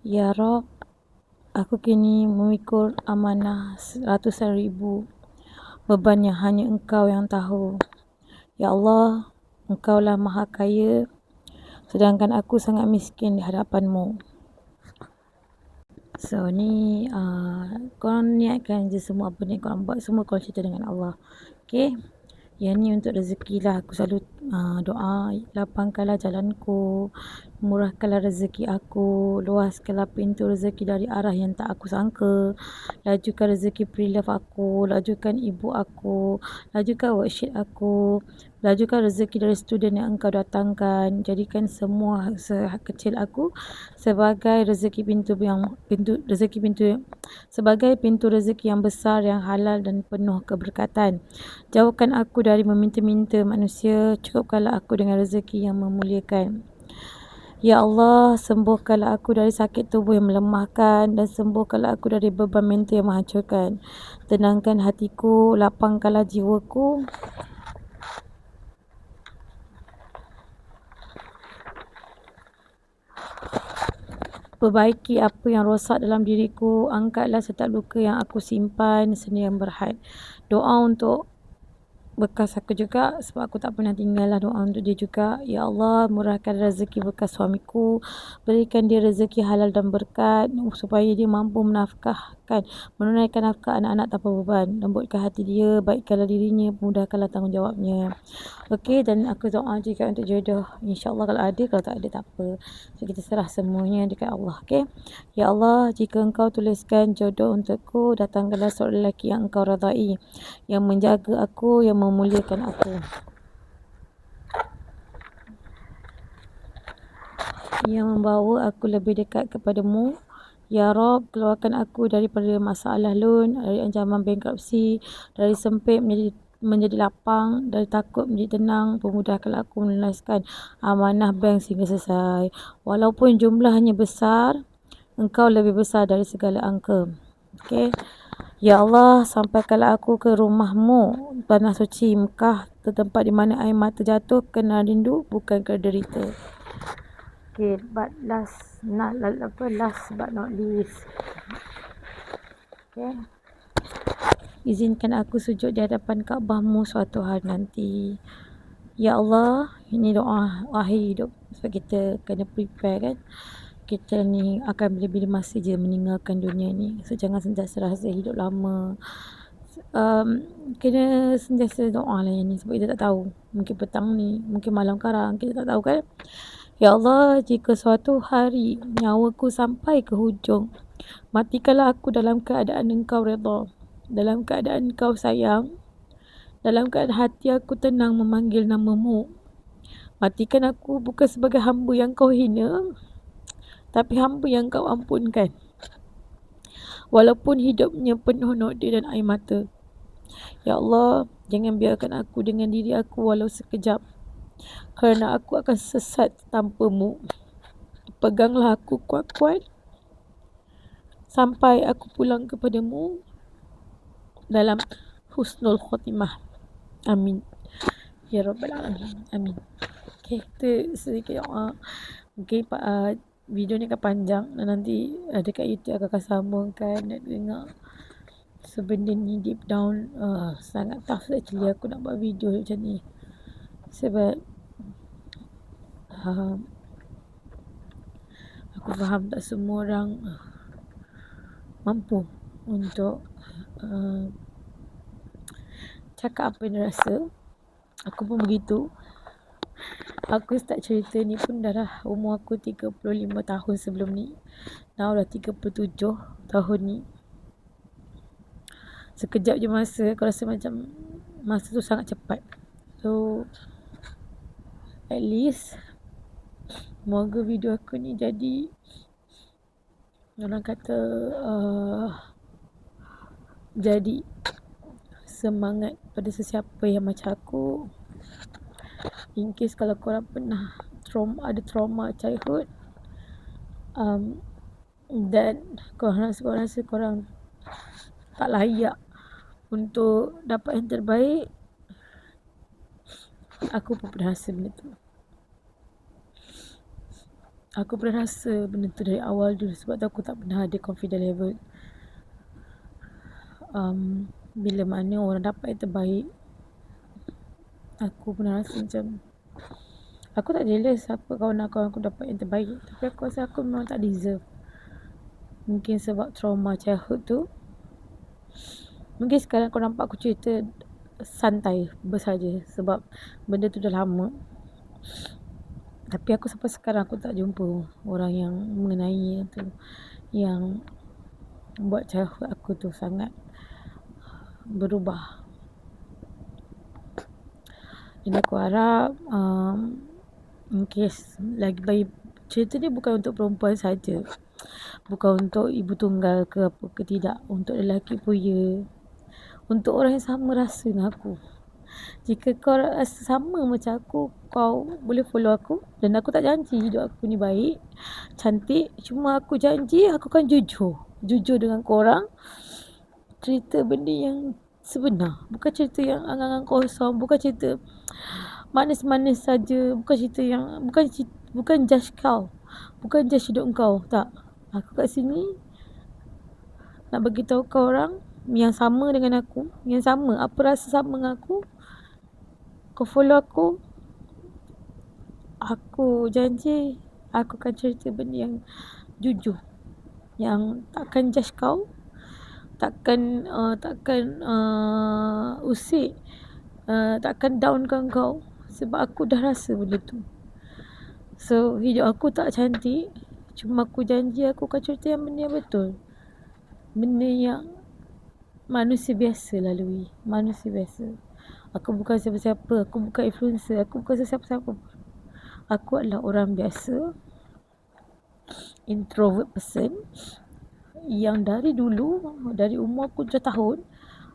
Ya Rob, aku kini memikul amanah ratusan ribu, beban yang hanya Engkau yang tahu. Ya Allah, Engkaulah Maha Kaya, sedangkan aku sangat miskin di hadapan-Mu. So ni korang niatkan je semua apa ni korang buat, semua korang cerita dengan Allah. Okay, yang ni untuk rezeki lah. Aku selalu doa, lapangkanlah jalanku, murahkanlah rezeki aku, luaskanlah pintu rezeki dari arah yang tak aku sangka, lajukan rezeki pre-love aku, lajukan ibu aku, lajukan worksheet aku, lajukan rezeki dari student yang Engkau datangkan, jadikan semua sekecil aku sebagai rezeki sebagai pintu rezeki yang besar, yang halal dan penuh keberkatan. Jauhkan aku dari meminta-minta manusia, cukupkanlah aku dengan rezeki yang memuliakan. Ya Allah, sembuhkanlah aku dari sakit tubuh yang melemahkan dan sembuhkanlah aku dari beban mental yang menghancurkan. Tenangkan hatiku, lapangkanlah jiwaku. Perbaiki apa yang rosak dalam diriku, angkatlah setiap luka yang aku simpan sendirian berhad. Doa untuk bekas aku juga, sebab aku tak pernah tinggal lah, doa untuk dia juga. Ya Allah, murahkan rezeki bekas suamiku, berikan dia rezeki halal dan berkat supaya dia mampu menunaikan nafkah anak-anak tanpa beban. Lembutkan hati dia, baikkanlah dirinya, mudahkanlah tanggungjawabnya. Okey, dan aku doa juga untuk jodoh, InsyaAllah kalau ada, kalau tak ada tak apa. So kita serah semuanya dekat Allah. Okey, Ya Allah, jika Engkau tuliskan jodoh untukku, datangkanlah seorang lelaki yang Engkau radai, yang menjaga aku, yang memuliakan aku, yang membawa aku lebih dekat kepadamu. Ya Rob, keluarkan aku daripada masalah loan, dari ancaman bankruptsi, dari sempit menjadi lapang, dari takut menjadi tenang. Pemudahkanlah aku melunaskan amanah bank sehingga selesai. Walaupun jumlahnya besar, Engkau lebih besar dari segala angka. Okey. Ya Allah, sampaikanlah aku ke rumah-Mu, tanah suci Mekah, tempat di mana air mata jatuh kerana rindu, bukan kerana derita. Okay, but last but not least. Okay. Izinkan aku sujud di hadapan Kaabah-Mu suatu hari nanti. Ya Allah, ini doa akhir hidup, sebab kita kena prepare kan. Kita ni akan bila-bila masa je meninggalkan dunia ni. So jangan sentiasa rasa hidup lama. Kena sentiasa doa lah yang ni, sebab kita tak tahu. Mungkin petang ni, mungkin malam karang, kita tak tahu kan. Ya Allah, jika suatu hari nyawaku sampai ke hujung, matikanlah aku dalam keadaan Engkau redha, dalam keadaan Engkau sayang, dalam keadaan hati aku tenang memanggil nama-Mu. Matikan aku bukan sebagai hamba yang Kau hina, tapi hamba yang Kau ampunkan. Walaupun hidupnya penuh noda dan air mata. Ya Allah, jangan biarkan aku dengan diri aku walau sekejap, kerana aku akan sesat tanpa-Mu. Peganglah aku kuat-kuat sampai aku pulang kepada-Mu dalam husnul khotimah. Amin. Ya Rabbal Alamin. Amin. Okay, itu sedikit doa. Mungkin video ni akan panjang dan nanti dekat YouTube akan sambungkan dan dengar. So benda ni deep down sangat tough actually aku nak buat video macam ni, sebab aku faham tak semua orang mampu untuk cakap apa yang dia rasa. Aku pun begitu. Aku start cerita ni pun dah umur aku 35 tahun sebelum ni. Now dah 37 tahun ni. Sekejap je masa, aku rasa macam masa tu sangat cepat. So at least semoga video aku ni jadi, orang kata jadi semangat pada sesiapa yang macam aku. In case kalau korang pernah ada trauma childhood, dan korang rasa korang tak layak untuk dapat yang terbaik, aku pun pernah rasa benda tu. Aku pernah rasa benda tu dari awal dulu sebab tu aku tak pernah ada confident level. Bila mana orang dapat yang terbaik, aku pernah rasa macam aku tak jealous siapa kawan aku dapat yang terbaik, tapi aku rasa aku memang tak deserve. Mungkin sebab trauma childhood tu. Mungkin sekarang kau nampak aku cerita santai bersaja sebab benda tu dah lama. Tapi aku sampai sekarang aku tak jumpa orang yang mengenai tu, yang buat childhood aku tu sangat berubah. Dan aku harap mungkin lagi bagi cerita ni bukan untuk perempuan saja, bukan untuk ibu tunggal ke apa ke, tidak, untuk lelaki pun ya, untuk orang yang sama rasa dengan aku. Jika kau rasa sama macam aku, kau boleh follow aku. Dan aku tak janji hidup aku ni baik, cantik. Cuma aku janji aku akan jujur dengan korang. Cerita benda yang sebenar, bukan cerita yang angan-angan kosong, bukan cerita manis-manis saja, bukan judge kau, bukan judge hidup kau. Tak. Aku kat sini nak bagi tahu kau orang yang sama dengan aku, yang sama apa rasa sama dengan aku. Kau follow aku, aku janji aku akan cerita benda yang jujur, yang takkan judge kau, takkan usik, takkan downkan kau, sebab aku dah rasa benda tu. So hidup aku tak cantik, cuma aku janji aku akan cerita yang benda yang betul, benda yang manusia biasa lalui, manusia biasa. Aku bukan siapa-siapa, aku bukan influencer, aku bukan sesiapa-siapa. Aku adalah orang biasa, introvert person, yang dari dulu, dari umur aku 7 tahun,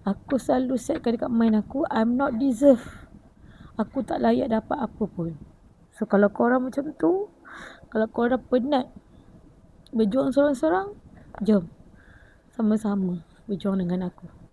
aku selalu setkan dekat mind aku, I'm not deserve, aku tak layak dapat apa pun. So kalau korang macam tu, kalau korang penat berjuang sorang-sorang, jom sama-sama berjuang dengan aku.